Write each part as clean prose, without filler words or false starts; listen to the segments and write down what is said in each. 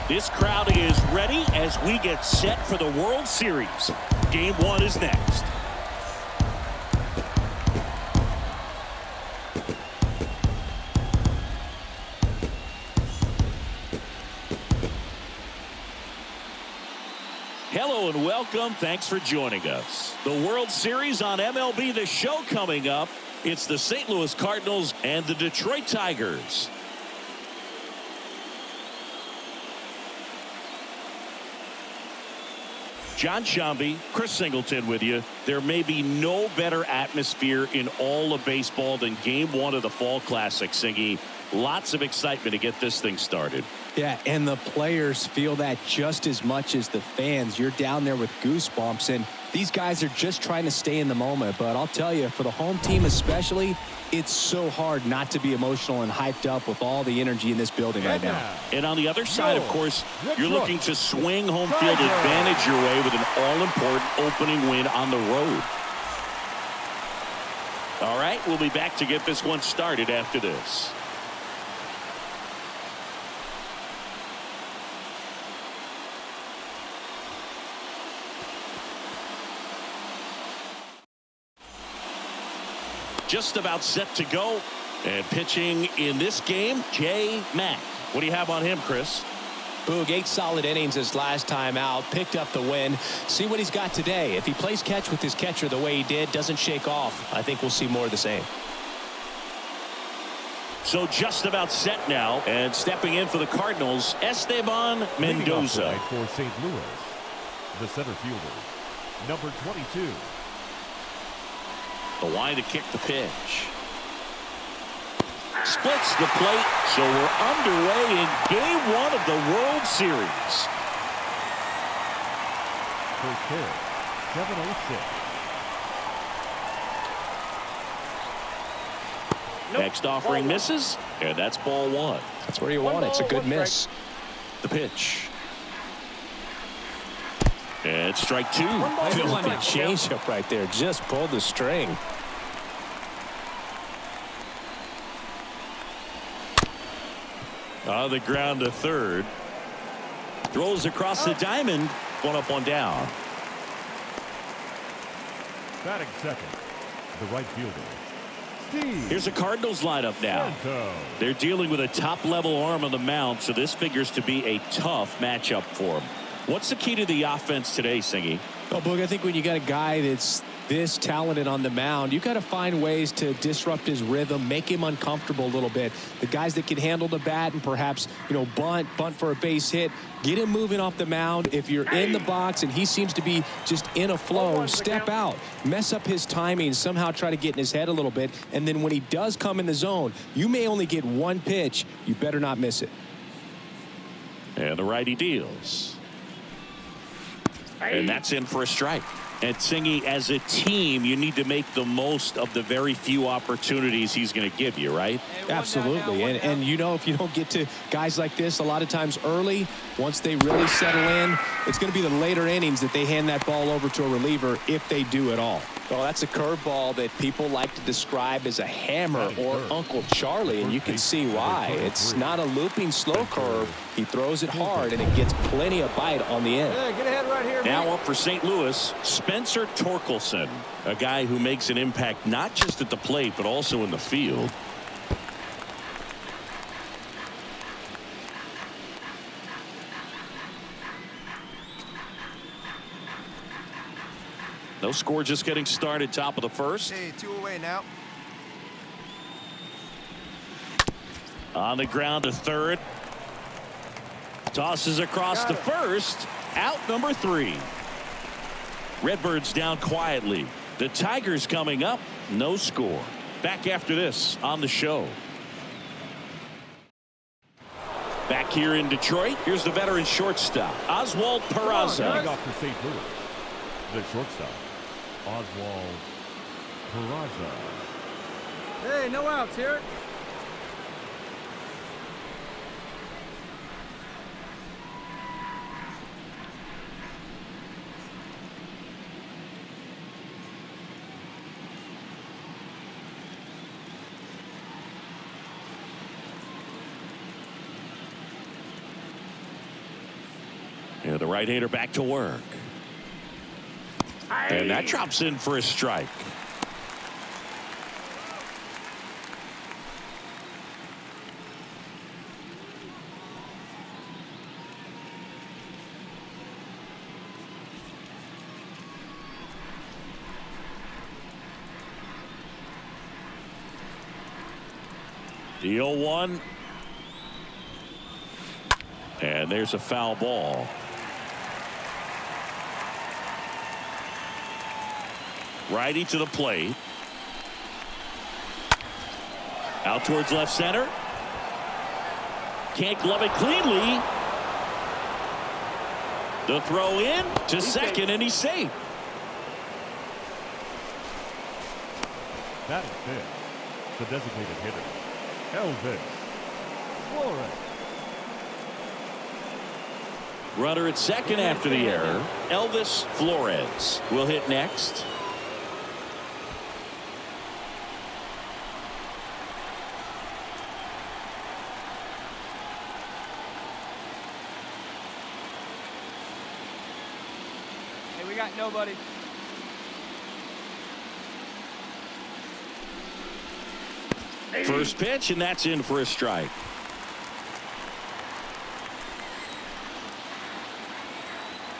This crowd is ready as we get set for the World Series. Game 1 is next. Hello and welcome. Thanks for joining us. The World Series on MLB The Show coming up. It's the St. Louis Cardinals and the Detroit Tigers. John Shambi, Chris Singleton with you. There may be no better atmosphere in all of baseball than Game 1 of the Fall Classic, Singy. Lots of excitement to get this thing started. Yeah, and the players feel that just as much as the fans. You're down there with goosebumps, and these guys are just trying to stay in the moment. But I'll tell you, for the home team especially, it's so hard not to be emotional and hyped up with all the energy in this building right now. And on the other side, of course, you're looking to swing home field advantage your way with an all-important opening win on the road. All right, we'll be back to get this one started after this. Just about set to go. And pitching in this game, J. Mack. What do you have on him, Chris? Boog, 8 solid innings his last time out. Picked up the win. See what he's got today. If he plays catch with his catcher the way he did, doesn't shake off, I think we'll see more of the same. So just about set now. And stepping in for the Cardinals, Esteban Mendoza. For St. Louis, the center fielder, number 22. The line to kick the pitch. Splits the plate, so we're underway in Game 1 of the World Series. For Care, 706. Next offering misses, and that's ball 1. That's where you want it. It's a good miss. The pitch. And strike 2. Feeling a changeup right there. Just pulled the string. On the ground to third. Throws across the diamond. 1 up, 1 down. Batting second, the right fielder, Steve. Here's a Cardinals lineup now. They're dealing with a top-level arm on the mound, so this figures to be a tough matchup for them. What's the key to the offense today, Singy? Oh, Boog, I think when you got a guy that's this talented on the mound, you got to find ways to disrupt his rhythm, make him uncomfortable a little bit. The guys that can handle the bat and perhaps, bunt for a base hit, get him moving off the mound. If you're in the box and he seems to be just in a flow, step out, mess up his timing, somehow try to get in his head a little bit. And then when he does come in the zone, you may only get one pitch. You better not miss it. And the righty deals. And that's in for a strike. And Singy, as a team, you need to make the most of the very few opportunities he's going to give you, right? Absolutely. And if you don't get to guys like this a lot of times early, once they really settle in, it's going to be the later innings that they hand that ball over to a reliever if they do at all. Well, that's a curveball that people like to describe as a hammer or Uncle Charlie, and you can see why. It's not a looping slow curve. He throws it hard, and it gets plenty of bite on the end. Yeah, get ahead right here. Now up for St. Louis, Spencer Torkelson, a guy who makes an impact not just at the plate, but also in the field. No score, just getting started, top of the first. Hey, 2 away now. On the ground to third. Tosses across to first. Out number 3. Redbirds down quietly. The Tigers coming up. No score. Back after this on the show. Back here in Detroit, here's the veteran shortstop, Oswald Peraza. Off to St. Louis, the shortstop, Oswald Peraza. Hey, no outs here. And the right-hander back to work. And that drops in for a strike. The 0-1. And there's a foul ball. Righty to the plate. Out towards left center. Can't glove it cleanly. The throw in to second, and he's safe. That is it. The designated hitter, Elvis Flores. Runner at second after the error. Elvis Flores will hit next. Hey, we got nobody. First pitch, and that's in for a strike.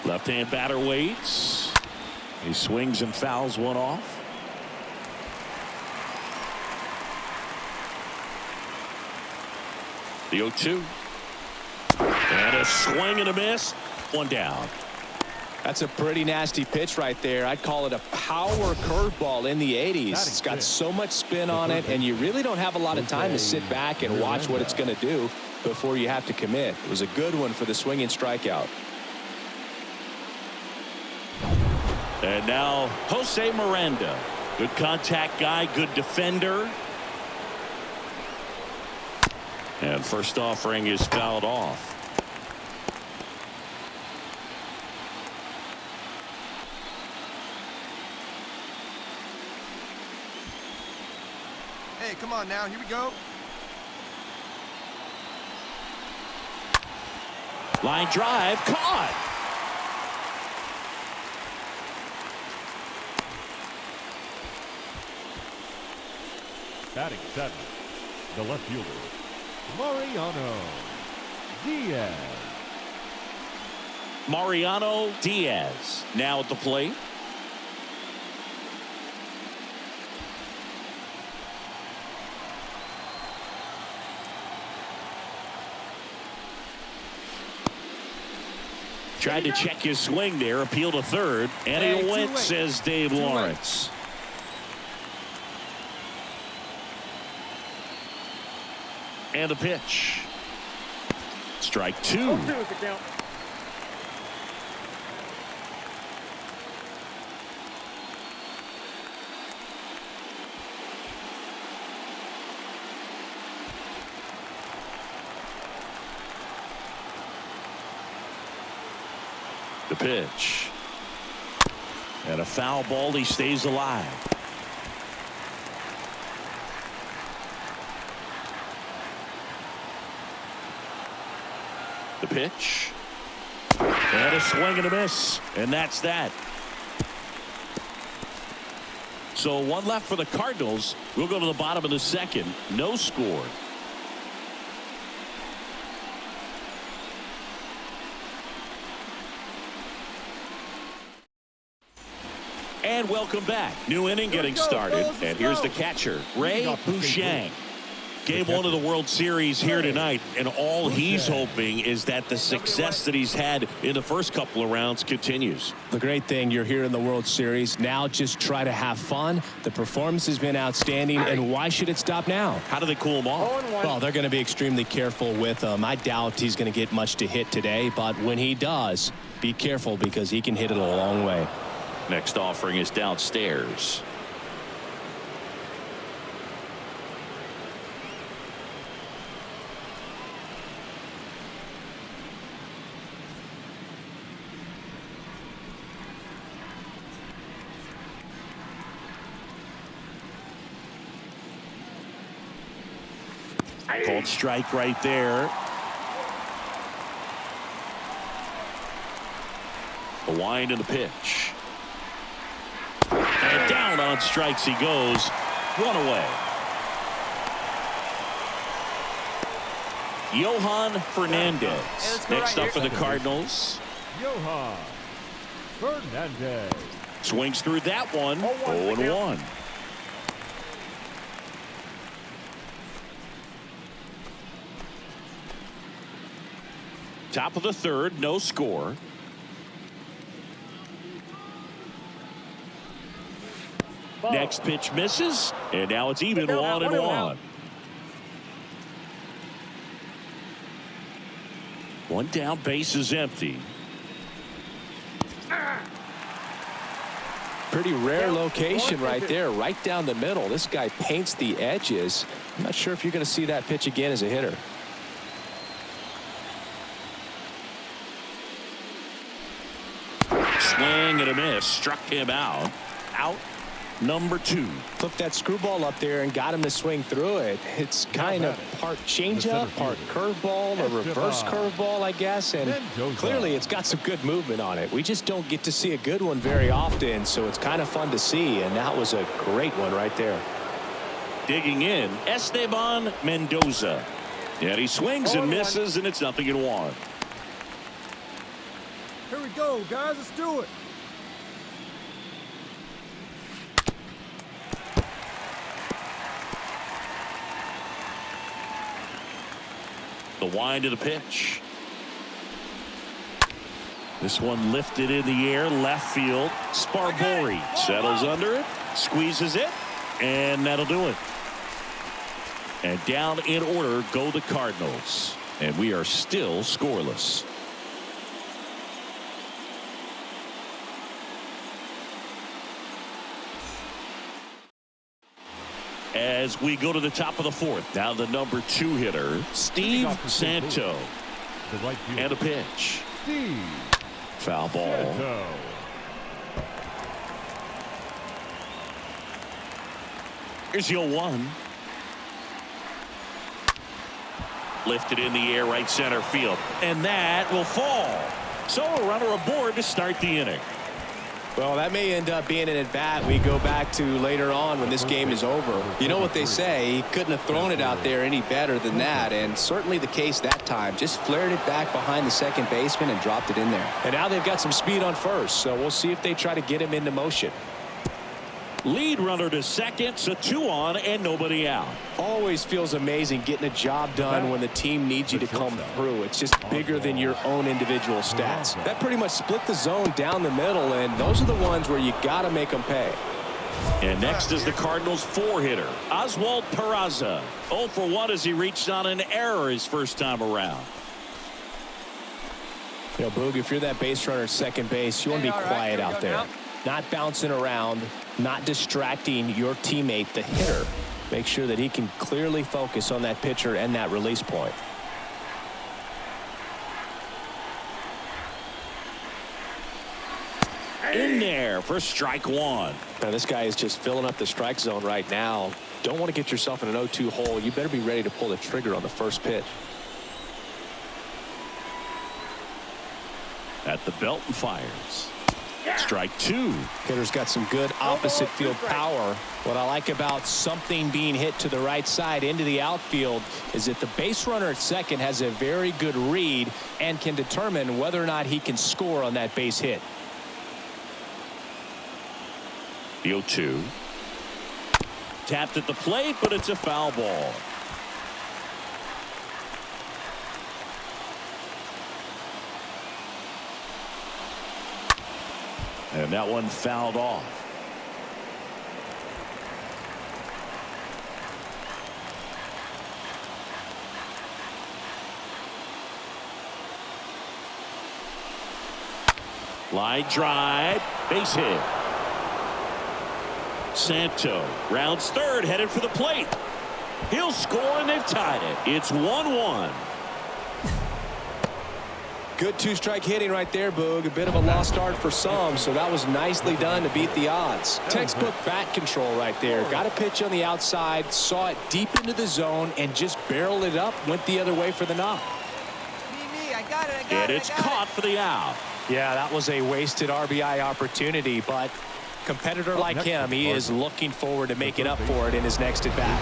Left-hand batter waits. He swings and fouls one off. The 0-2. And a swing and a miss. One down. That's a pretty nasty pitch right there. I'd call it a power curveball in the 80s. It's got so much spin on it, and you really don't have a lot of time to sit back and watch what it's going to do before you have to commit. It was a good one for the swinging strikeout. And now Jose Miranda. Good contact guy, good defender. And first offering is fouled off. Hey, come on now. Here we go. Line drive caught. Batting seventh, the left fielder, Mariano Diaz. Mariano Diaz now at the plate. Tried to check his swing there, appeal to third, and he went, says Dave Lawrence. And a pitch. Strike two. The pitch. And a foul ball. He stays alive. The pitch. And a swing and a miss. And that's that. So one left for the Cardinals. We'll go to the bottom of the second. No score. And welcome back. New inning getting started. And here's the catcher, Ray Bouchang. Game one of the World Series here tonight, and all he's hoping is that the success that he's had in the first couple of rounds continues. The great thing, you're here in the World Series. Now just try to have fun. The performance has been outstanding, and why should it stop now? How do they cool him off? Well, they're going to be extremely careful with him. I doubt he's going to get much to hit today, but when he does, be careful because he can hit it a long way. Next offering is downstairs. Called strike right there. The wind and the pitch. And down on strikes he goes. One away. Johan Fernandez next up for the Cardinals. Johan Fernandez. Swings through that one. 0-1. Top of the third, no score. Next pitch misses, and now it's even 1-1. One down, base is empty. Pretty rare location right there, right down the middle. This guy paints the edges. I'm not sure if you're going to see that pitch again as a hitter. Swing and a miss, struck him out. Out number 2. Flipped that screwball up there and got him to swing through it. It's kind of part changeup, part curveball, a reverse curveball, I guess. And clearly it's got some good movement on it. We just don't get to see a good one very often, so it's kind of fun to see. And that was a great one right there. Digging in, Esteban Mendoza. And he swings and misses, and it's 0-1. Here we go, guys. Let's do it. The wind of the pitch. This one lifted in the air, left field. Sparbori settles under it, squeezes it, and that'll do it. And down in order go the Cardinals. And we are still scoreless. As we go to the top of the fourth, now the number 2 hitter, Steve Santo. And a pitch. Steve Foul ball. Santo. Here's 0-1. Lifted in the air, right center field. And that will fall. So a runner aboard to start the inning. Well, that may end up being an at-bat we go back to later on when this game is over. You know what they say, he couldn't have thrown it out there any better than that, and certainly the case that time. Just flared it back behind the second baseman and dropped it in there. And now they've got some speed on first, so we'll see if they try to get him into motion. Lead runner to second, so 2 on and nobody out. Always feels amazing getting a job done when the team needs you to come through. It's just bigger than your own individual stats. That pretty much split the zone down the middle, and those are the ones where you got to make them pay. And next is the Cardinals 4-hitter, Oswald Peraza. 0 for 1 as he reached on an error his first time around. You know, Boog, if you're that base runner at second base, you want to be quiet out there. Not bouncing around, not distracting your teammate, the hitter. Make sure that he can clearly focus on that pitcher and that release point. In there for strike 1. Now, this guy is just filling up the strike zone right now. Don't want to get yourself in an 0-2 hole. You better be ready to pull the trigger on the first pitch. At the belt and fires. Strike 2. Hitter's got some good opposite field power. What I like about something being hit to the right side into the outfield is that the base runner at second has a very good read and can determine whether or not he can score on that base hit. The 0-2. Tapped at the plate, but it's a foul ball. And that one fouled off. Line drive, base hit. Santo rounds third, headed for the plate. He'll score, and they've tied it. It's 1-1. Good two-strike hitting right there, Boog. A bit of a lost start for some, so that was nicely done to beat the odds. Textbook bat control right there. Got a pitch on the outside, saw it deep into the zone, and just barreled it up, went the other way for the knock. Me, I And it's caught for the out. Yeah, that was a wasted RBI opportunity, but competitor like him, he is looking forward to making up for it in his next at bat.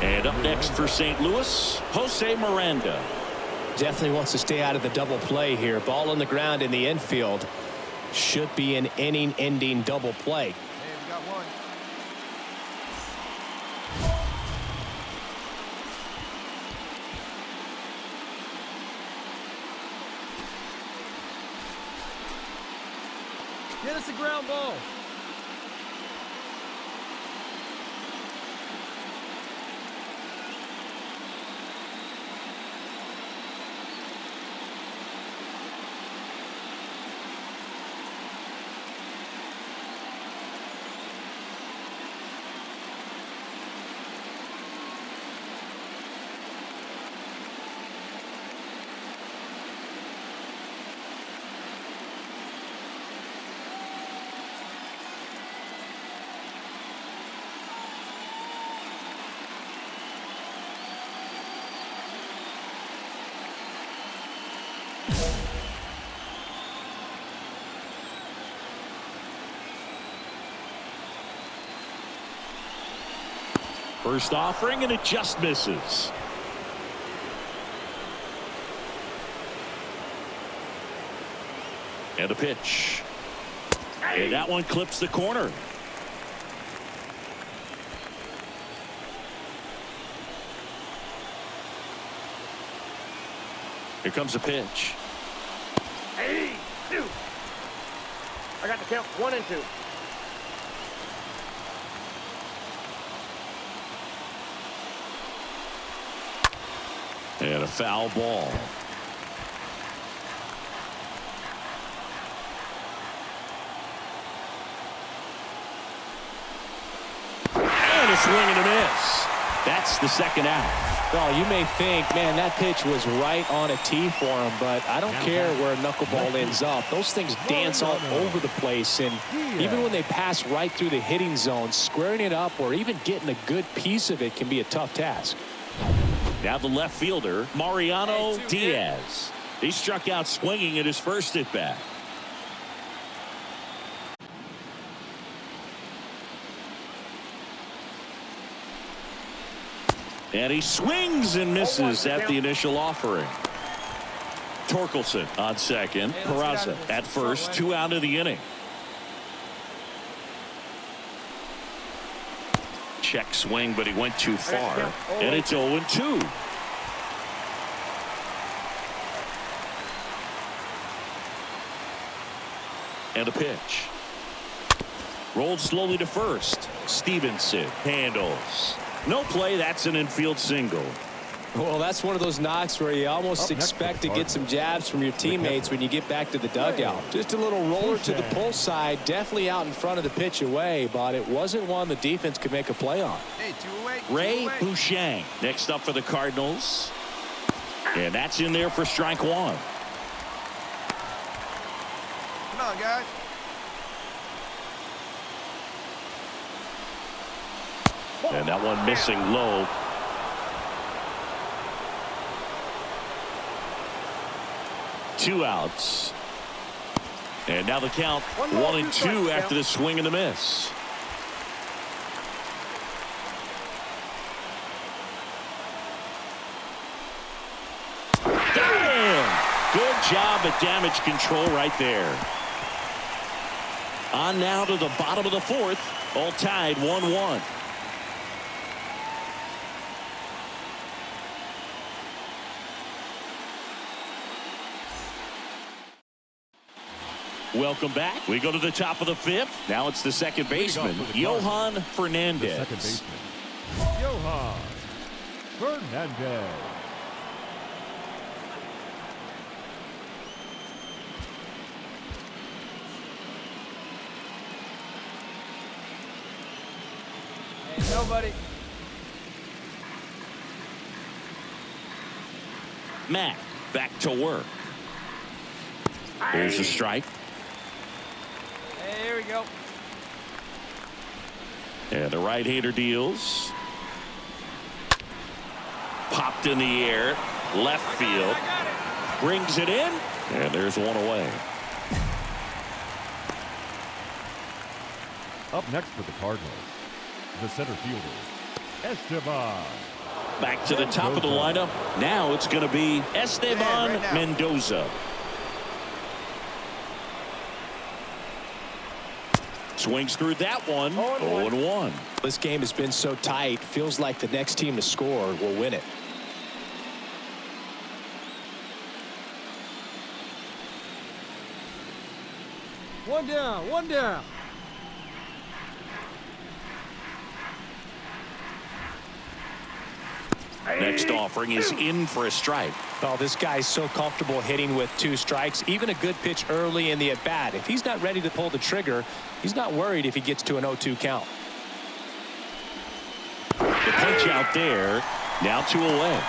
And up next for St. Louis, Jose Miranda. Definitely wants to stay out of the double play here. Ball on the ground in the infield. Should be an inning-ending double play. Hey, we got one. Get us a ground ball. First offering, and it just misses. And a pitch. And that one clips the corner. Here comes a pitch. Hey, two. I got the count 1 and 2. And a foul ball. And a swing and a miss. That's the second out. Well, you may think, man, that pitch was right on a tee for him, but I don't care where a knuckleball ends up. Those things dance all over the place, and even when they pass right through the hitting zone, squaring it up or even getting a good piece of it can be a tough task. Now the left fielder, Mariano Diaz. He struck out swinging at his first at bat. And he swings and misses at the initial offering. Torkelson on second. Peraza at first. 2 out of the inning. Check swing, but he went too far. And it's 0-2. And a pitch. Rolled slowly to first. Stevenson handles. No play. That's an infield single. Well, that's one of those knocks where you almost expect to get some jabs from your teammates when you get back to the dugout. Just a little roller to the pull side, definitely out in front of the pitch away, but it wasn't one the defense could make a play on. Hey, 2 away. Ray Bouchang next up for the Cardinals. And that's in there for strike 1. Come on, guys. And that one missing low. Two outs. And now the count 1-2 after the swing and the miss. Damn! Good job at damage control right there. On now to the bottom of the 4th. All tied 1-1. Welcome back. We go to the top of the 5th. Now it's the second baseman, Johan Fernandez. Second baseman, Johan Fernandez. Hey, nobody. Matt back to work. Here's a strike. There we go. And the right-hander deals. Popped in the air. Left field. brings it in, and there's one away. Up next for the Cardinals, the center fielder, Esteban. Back to the top of the lineup. Now it's going to be Esteban Mendoza. Swings through that one. 0-1. This game has been so tight. Feels like the next team to score will win it. One down, one down. Next offering is in for a strike. Oh, this guy's so comfortable hitting with 2 strikes. Even a good pitch early in the at-bat. If he's not ready to pull the trigger, he's not worried if he gets to an 0-2 count. The punch out there. Now 2 away.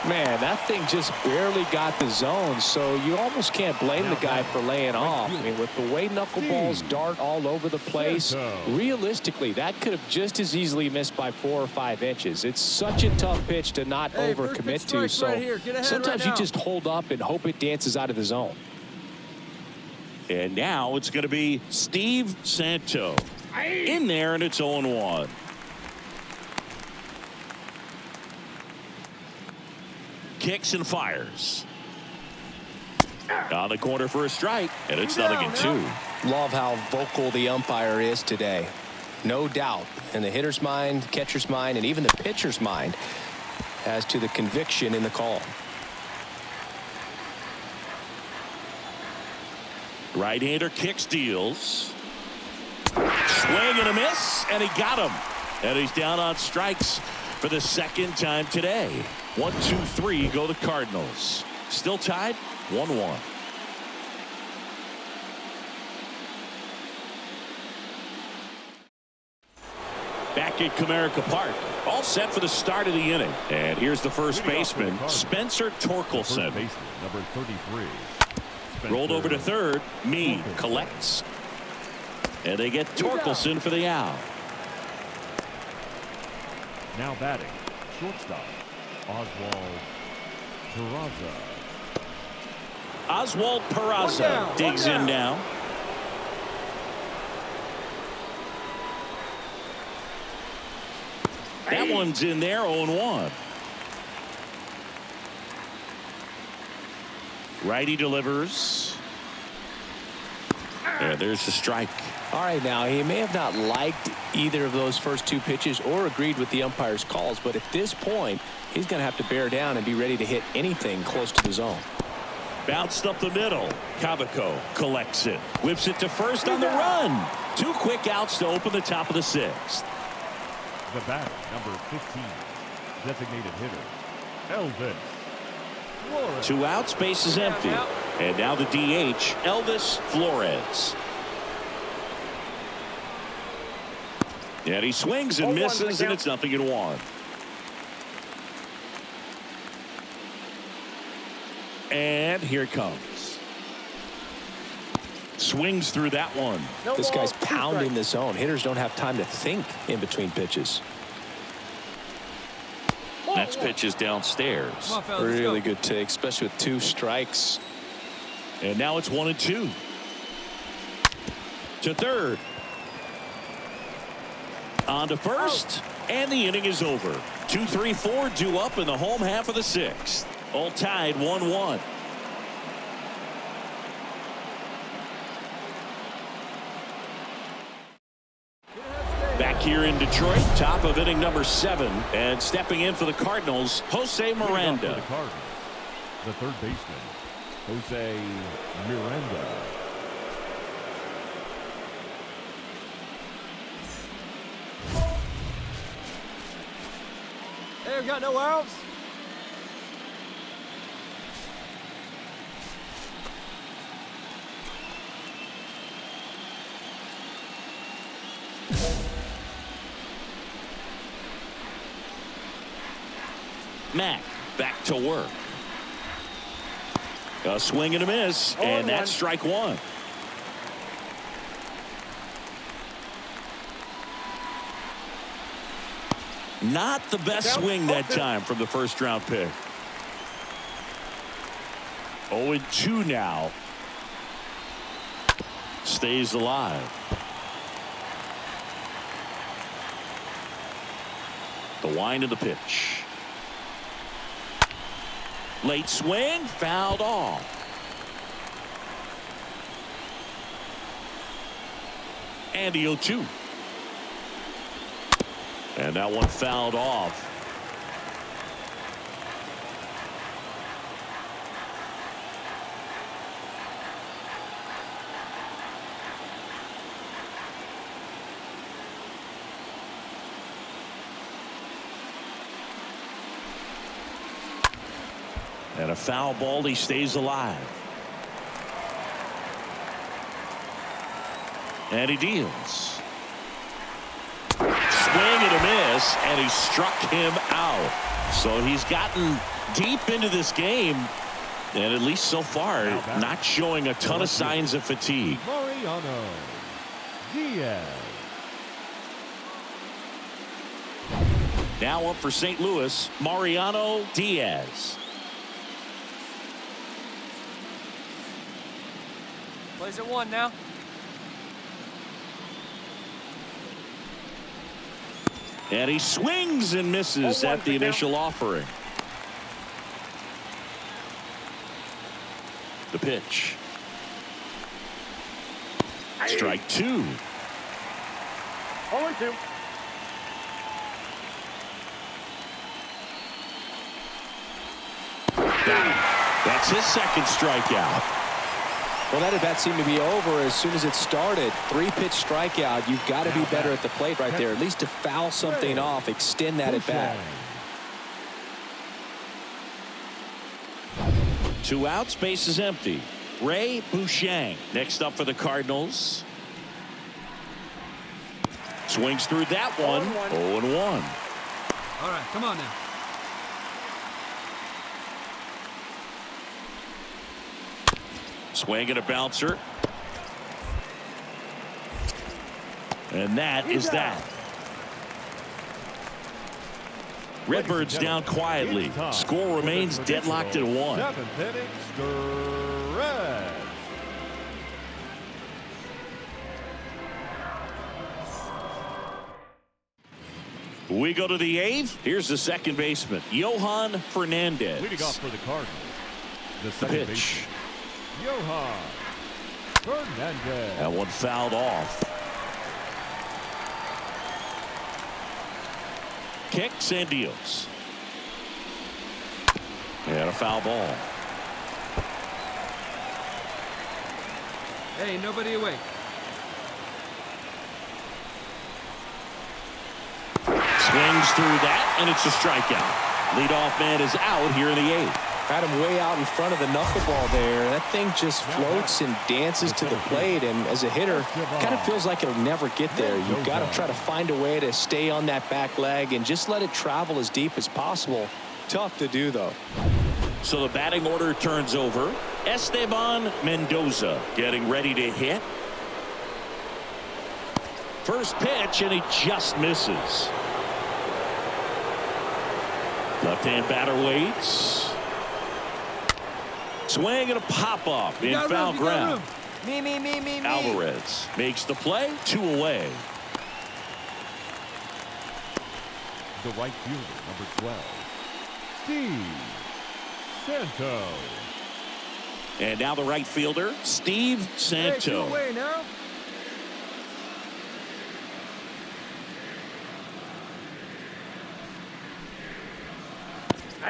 Man, that thing just barely got the zone, so you almost can't blame the guy for laying off. I mean, with the way knuckleballs dart all over the place, realistically, that could have just as easily missed by 4 or 5 inches. It's such a tough pitch to not overcommit to, so sometimes you just hold up and hope it dances out of the zone. And now it's going to be Steve Santo in there, and it's 0-1. Kicks and fires. On the corner for a strike, and it's nothing in 2. Love how vocal the umpire is today. No doubt in the hitter's mind, catcher's mind, and even the pitcher's mind as to the conviction in the call. Right-hander kicks, deals. Swing and a miss, and he got him. And he's down on strikes for the 2nd time today. 1, 2, 3 go the Cardinals. Still tied 1-1. Back at Comerica Park, all set for the start of the inning. And here's the first baseman, Spencer Torkelson. Number 33. Rolled over to third. Meade collects. And they get Torkelson for the out. Now batting, shortstop, Oswald Peraza. Oswald Peraza digs in now. That one's in there, 0-1. Righty delivers. And there's the strike. All right, now he may have not liked either of those first 2 pitches or agreed with the umpire's calls, but at this point he's going to have to bear down and be ready to hit anything close to the zone. Bounced up the middle. Cavaco collects it. Whips it to first on the run. 2 quick outs to open the top of the 6th. The batter, number 15, designated hitter, Elvis Flores. 2 outs, base is empty. And now the DH, Elvis Flores. And he swings and misses, and it's 0-1. And here it comes. Swings through that one. This guy's pounding the zone. Hitters don't have time to think in between pitches. Next pitch is downstairs. Really good take, especially with 2 strikes. And now it's 1-2. To third. On to first, and the inning is over. 2, 3, 4 due up in the home half of the 6th. All tied 1-1. Back here in Detroit, top of inning number 7, and stepping in for the Cardinals, Jose Miranda. The Cardinals, the third baseman, Jose Miranda. Hey, we got no outs. Mack back to work. A swing and a miss, and that's strike 1. Not the best swing that time from the first round pick. 0-2 now. Stays alive. The wind of the pitch. Late swing, fouled off. And the 0-2. And that one fouled off. And a foul ball. He stays alive. And he deals. Swing and a miss, and he struck him out. So he's gotten deep into this game, and at least so far, not showing a ton of signs of fatigue. Mariano Diaz. Now up for St. Louis, Mariano Diaz. Plays at 1 now. And he swings and misses at the initial offering. The pitch. Strike 2. 0-2. That's his second strikeout. Well, that at bat seemed to be over as soon as it started. 3-pitch strikeout. You've got to be better at the plate right there, at least to foul something off, extend that at bat. 2 outs, base is empty. Ray Bouchang next up for the Cardinals. Swings through that one. 0-1. All right, come on now. Swing and a bouncer. And that is that. Redbirds down quietly. Score remains deadlocked at 1. 7th inning stretch. We go to the 8th. Here's the second baseman, Johan Fernandez. Leading off for the Cardinals, the The second pitch. baseman, Johan Fernandez. That one fouled off. Kicks and deals. And a foul ball. Hey, nobody awake. Swings through that, and it's a strikeout. Leadoff man is out here in the 8th. Had him way out in front of the knuckleball there. That thing just floats and dances to the plate, and as a hitter, kind of feels like it'll never get there. You've got to try to find a way to stay on that back leg and just let it travel as deep as possible. Tough to do, though. So the batting order turns over. Esteban Mendoza getting ready to hit. First pitch, and he just misses. Left-hand batter waits. Swing and a pop-up in foul ground. Me. Alvarez makes the play. 2 away. The right fielder, number 12, Steve Santo. And now the right fielder, Steve Hey, 2 Santo. away now.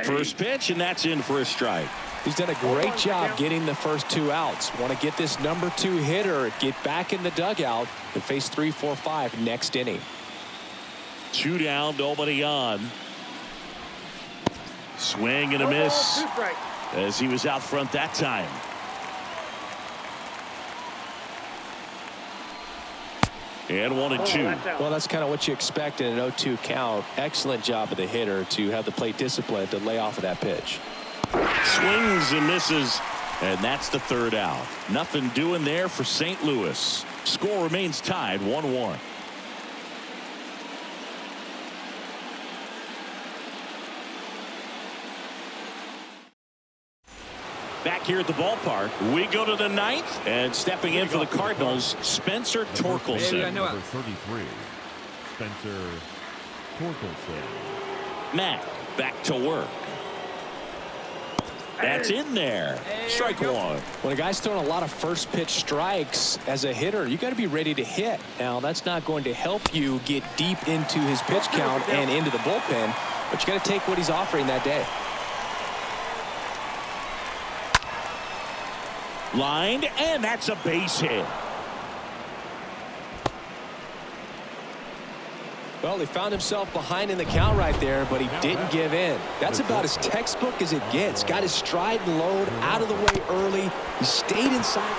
First pitch, and that's in for a strike. He's done a great job getting the first 2 outs. Want to get this number 2 hitter, get back in the dugout, and face 3, 4, 5 next inning. 2 down, nobody on. Swing and a miss as he was out front that time. And 1-2. Well, that's kind of what you expect in an 0-2 count. Excellent job of the hitter to have the plate discipline to lay off of that pitch. Swings and misses, and that's the 3rd out. Nothing doing there for St. Louis. Score remains tied 1-1. Back here at the ballpark, we go to the 9th, and stepping in for the Cardinals, Spencer Torkelson. Number 33, Spencer Torkelson. Mack back to work. That's in there. Strike one. When a guy's throwing a lot of first pitch strikes as a hitter, you got to be ready to hit. Now, that's not going to help you get deep into his pitch count and into the bullpen, but you got to take what he's offering that day. Lined, and that's a base hit. Well, he found himself behind in the count right there, but he didn't give in. That's about as textbook as it gets. Got his stride and load out of the way early. He stayed inside.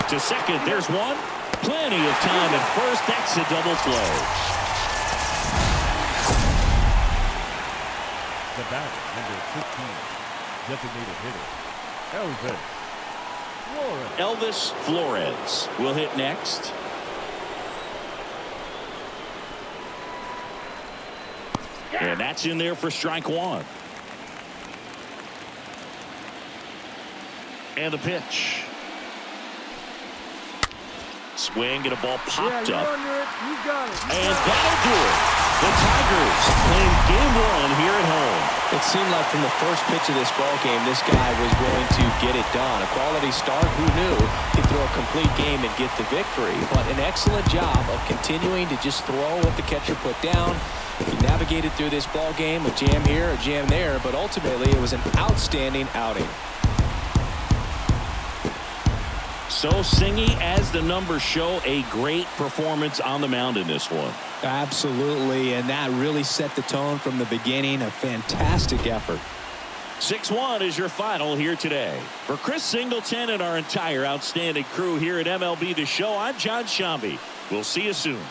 To second, there's one. Plenty of time at first. That's a double play. The bat, number 15, designated hitter, Elvis Flores will hit next. And that's in there for strike one. And the pitch. Swing and a ball popped up. You got it. And that'll do it. The Tigers playing game one here at home. It seemed like from the first pitch of this ball game, this guy was going to get it done. A quality start. Who knew he'd throw a complete game and get the victory? But an excellent job of continuing to just throw what the catcher put down. He navigated through this ball game, a jam here, a jam there, but ultimately it was an outstanding outing. So, Singy, as the numbers show, a great performance on the mound in this one. Absolutely, and that really set the tone from the beginning. A fantastic effort. 6-1 is your final here today. For Chris Singleton and our entire outstanding crew here at MLB The Show, I'm John Shambi. We'll see you soon.